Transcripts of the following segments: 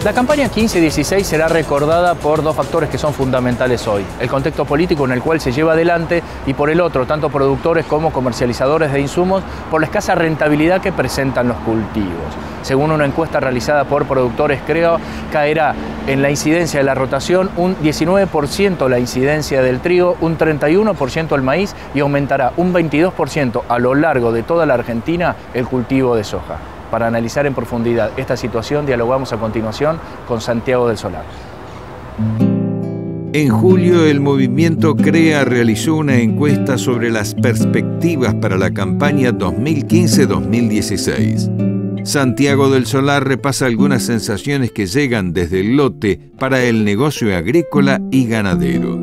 La campaña 15-16 será recordada por dos factores que son fundamentales hoy. El contexto político en el cual se lleva adelante y por el otro, tanto productores como comercializadores de insumos, por la escasa rentabilidad que presentan los cultivos. Según una encuesta realizada por Productores CREA, caerá en la incidencia de la rotación un 19% la incidencia del trigo, un 31% el maíz y aumentará un 22% a lo largo de toda la Argentina el cultivo de soja. Para analizar en profundidad esta situación, dialogamos a continuación con Santiago del Solar. En julio, el movimiento CREA realizó una encuesta sobre las perspectivas para la campaña 2015-2016. Santiago del Solar repasa algunas sensaciones que llegan desde el lote para el negocio agrícola y ganadero.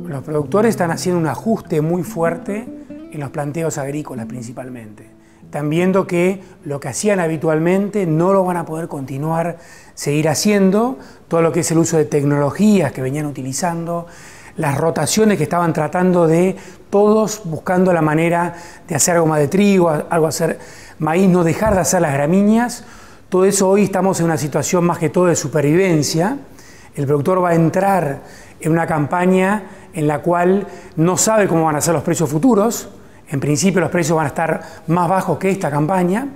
Los productores están haciendo un ajuste muy fuerte en los planteos agrícolas principalmente. Están viendo que lo que hacían habitualmente no lo van a poder seguir haciendo, todo lo que es el uso de tecnologías que venían utilizando, las rotaciones que estaban tratando de todos buscando la manera de hacer algo más de trigo, algo hacer maíz, no dejar de hacer las gramíneas. Todo eso hoy estamos en una situación más que todo de supervivencia. El productor va a entrar en una campaña en la cual no sabe cómo van a ser los precios futuros. En principio los precios van a estar más bajos que esta campaña,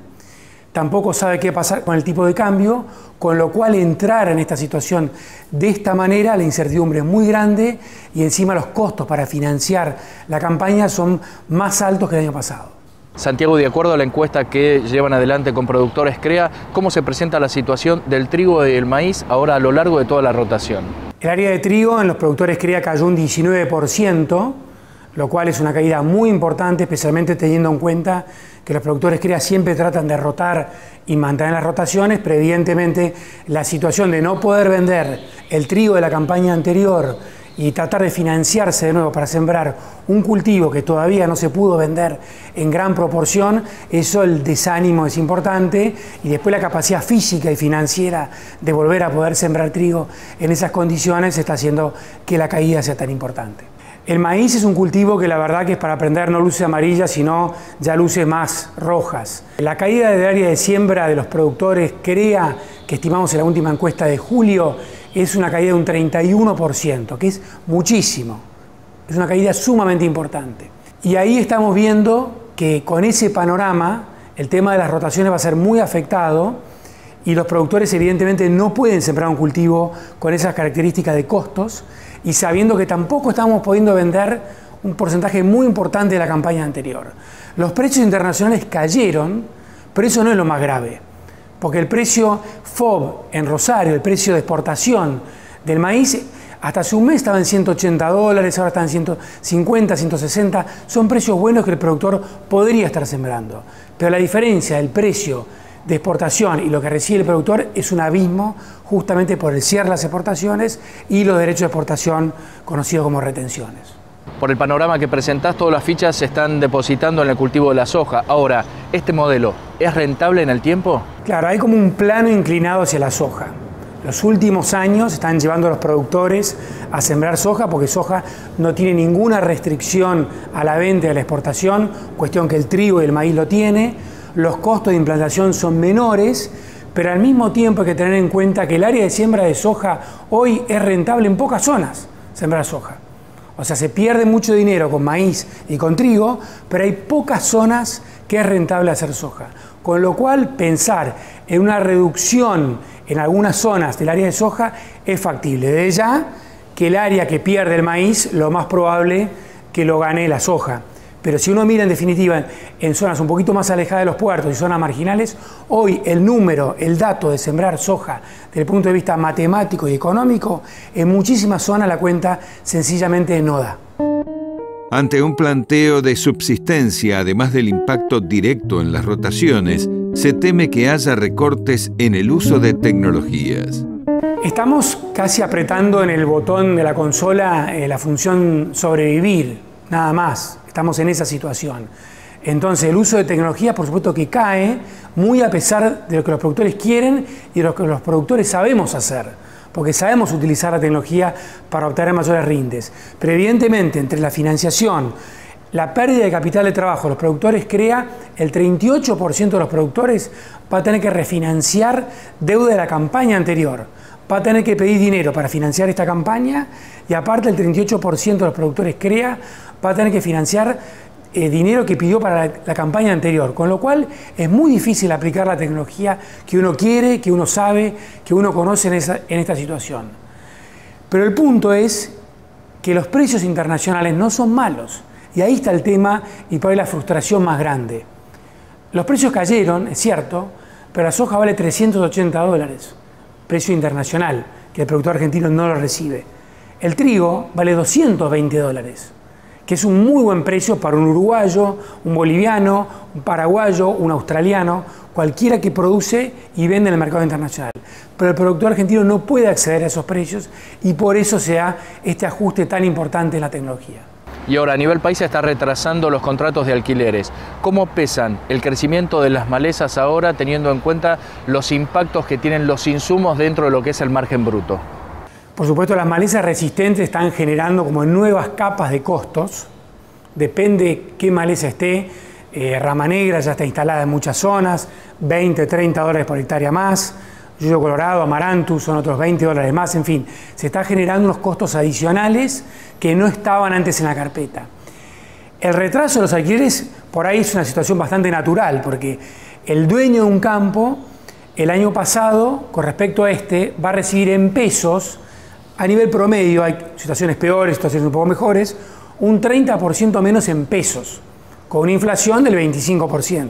tampoco sabe qué pasar con el tipo de cambio, con lo cual entrar en esta situación de esta manera, la incertidumbre es muy grande y encima los costos para financiar la campaña son más altos que el año pasado. Santiago, de acuerdo a la encuesta que llevan adelante con Productores CREA, ¿cómo se presenta la situación del trigo y el maíz ahora a lo largo de toda la rotación? El área de trigo en los Productores CREA cayó un 19%, lo cual es una caída muy importante, especialmente teniendo en cuenta que los productores CREA siempre tratan de rotar y mantener las rotaciones, pero evidentemente la situación de no poder vender el trigo de la campaña anterior y tratar de financiarse de nuevo para sembrar un cultivo que todavía no se pudo vender en gran proporción, eso el desánimo es importante y después la capacidad física y financiera de volver a poder sembrar trigo en esas condiciones está haciendo que la caída sea tan importante. El maíz es un cultivo que la verdad que es para prender no luces amarillas, sino ya luces más rojas. La caída del área de siembra de los productores CREA, que estimamos en la última encuesta de julio, es una caída de un 31%, que es muchísimo. Es una caída sumamente importante. Y ahí estamos viendo que con ese panorama el tema de las rotaciones va a ser muy afectado y los productores evidentemente no pueden sembrar un cultivo con esas características de costos y sabiendo que tampoco estamos pudiendo vender un porcentaje muy importante de la campaña anterior. Los precios internacionales cayeron, pero eso no es lo más grave, porque el precio FOB en Rosario, el precio de exportación del maíz, hasta hace un mes estaba en $180, ahora están en 150, 160, son precios buenos que el productor podría estar sembrando, pero la diferencia del precio de exportación y lo que recibe el productor es un abismo justamente por el cierre de las exportaciones y los derechos de exportación conocidos como retenciones. Por el panorama que presentás, todas las fichas se están depositando en el cultivo de la soja. Ahora, ¿este modelo es rentable en el tiempo? Claro, hay como un plano inclinado hacia la soja. Los últimos años están llevando a los productores a sembrar soja porque soja no tiene ninguna restricción a la venta y a la exportación, cuestión que el trigo y el maíz lo tiene. Los costos de implantación son menores, pero al mismo tiempo hay que tener en cuenta que el área de siembra de soja hoy es rentable en pocas zonas sembrar soja. O sea, se pierde mucho dinero con maíz y con trigo, pero hay pocas zonas que es rentable hacer soja. Con lo cual, pensar en una reducción en algunas zonas del área de soja es factible. Desde ya que el área que pierde el maíz, lo más probable que lo gane la soja. Pero si uno mira en definitiva en zonas un poquito más alejadas de los puertos y zonas marginales, hoy el dato de sembrar soja desde el punto de vista matemático y económico, en muchísimas zonas la cuenta sencillamente no da. Ante un planteo de subsistencia, además del impacto directo en las rotaciones, se teme que haya recortes en el uso de tecnologías. Estamos casi apretando en el botón de la consola la función sobrevivir, nada más. Estamos en esa situación. Entonces el uso de tecnología por supuesto que cae muy a pesar de lo que los productores quieren y de lo que los productores sabemos hacer, porque sabemos utilizar la tecnología para obtener mayores rindes. Pero evidentemente entre la financiación, la pérdida de capital de trabajo de los productores crea el 38% de los productores va a tener que refinanciar deuda de la campaña anterior. Va a tener que pedir dinero para financiar esta campaña y aparte el 38% de los productores CREA va a tener que financiar dinero que pidió para la campaña anterior, con lo cual es muy difícil aplicar la tecnología que uno quiere, que uno sabe, que uno conoce en esta situación. Pero el punto es que los precios internacionales no son malos y ahí está el tema y por ahí la frustración más grande. Los precios cayeron, es cierto, pero la soja vale $380, precio internacional, que el productor argentino no lo recibe. El trigo vale $220, que es un muy buen precio para un uruguayo, un boliviano, un paraguayo, un australiano, cualquiera que produce y vende en el mercado internacional. Pero el productor argentino no puede acceder a esos precios y por eso se da este ajuste tan importante en la tecnología. Y ahora a nivel país se está retrasando los contratos de alquileres. ¿Cómo pesan el crecimiento de las malezas ahora teniendo en cuenta los impactos que tienen los insumos dentro de lo que es el margen bruto? Por supuesto, las malezas resistentes están generando como nuevas capas de costos. Depende qué maleza esté. Rama negra ya está instalada en muchas zonas, $20, $30 por hectárea más. Yuyo colorado, amaranthus son otros $20 más. En fin, se está generando unos costos adicionales que no estaban antes en la carpeta. El retraso de los alquileres por ahí es una situación bastante natural, porque el dueño de un campo el año pasado, con respecto a este, va a recibir en pesos, a nivel promedio, hay situaciones peores, situaciones un poco mejores, un 30% menos en pesos, con una inflación del 25%.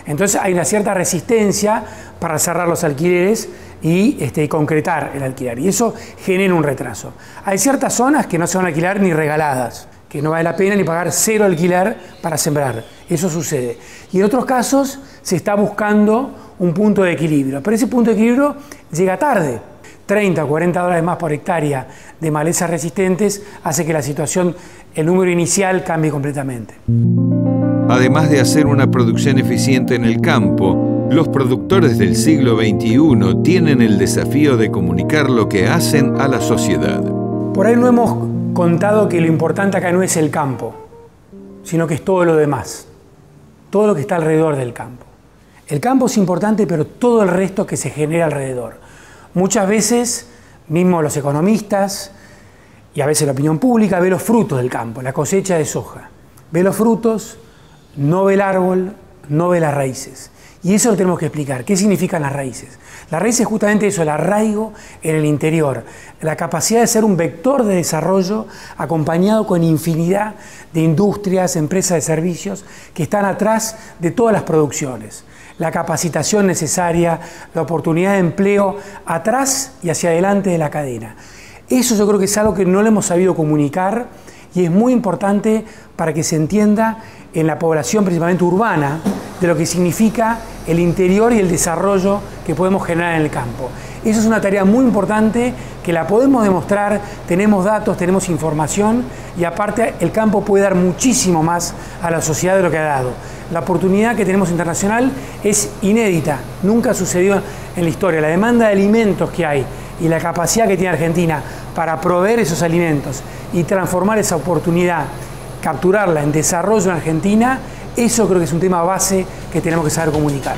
Entonces hay una cierta resistencia para cerrar los alquileres y concretar el alquiler. Y eso genera un retraso. Hay ciertas zonas que no se van a alquilar ni regaladas, que no vale la pena ni pagar 0 alquiler para sembrar. Eso sucede. Y en otros casos se está buscando un punto de equilibrio. Pero ese punto de equilibrio llega tarde. $30 o $40 más por hectárea de malezas resistentes hace que la situación, el número inicial, cambie completamente. Además de hacer una producción eficiente en el campo, los productores del siglo XXI tienen el desafío de comunicar lo que hacen a la sociedad. Por ahí no hemos contado que lo importante acá no es el campo, sino que es todo lo demás, todo lo que está alrededor del campo. El campo es importante, pero todo el resto que se genera alrededor. Muchas veces, mismo los economistas y a veces la opinión pública ve los frutos del campo, la cosecha de soja. Ve los frutos, no ve el árbol, no ve las raíces. Y eso lo tenemos que explicar. ¿Qué significan las raíces? Las raíces es justamente eso, el arraigo en el interior, la capacidad de ser un vector de desarrollo acompañado con infinidad de industrias, empresas de servicios que están atrás de todas las producciones. La capacitación necesaria, la oportunidad de empleo atrás y hacia adelante de la cadena. Eso yo creo que es algo que no le hemos sabido comunicar y es muy importante para que se entienda en la población principalmente urbana de lo que significa el interior y el desarrollo que podemos generar en el campo. Eso es una tarea muy importante que la podemos demostrar, tenemos datos, tenemos información y aparte el campo puede dar muchísimo más a la sociedad de lo que ha dado. La oportunidad que tenemos internacional es inédita, nunca sucedió en la historia. La demanda de alimentos que hay y la capacidad que tiene Argentina para proveer esos alimentos y transformar esa oportunidad, capturarla en desarrollo en Argentina, eso creo que es un tema base que tenemos que saber comunicar.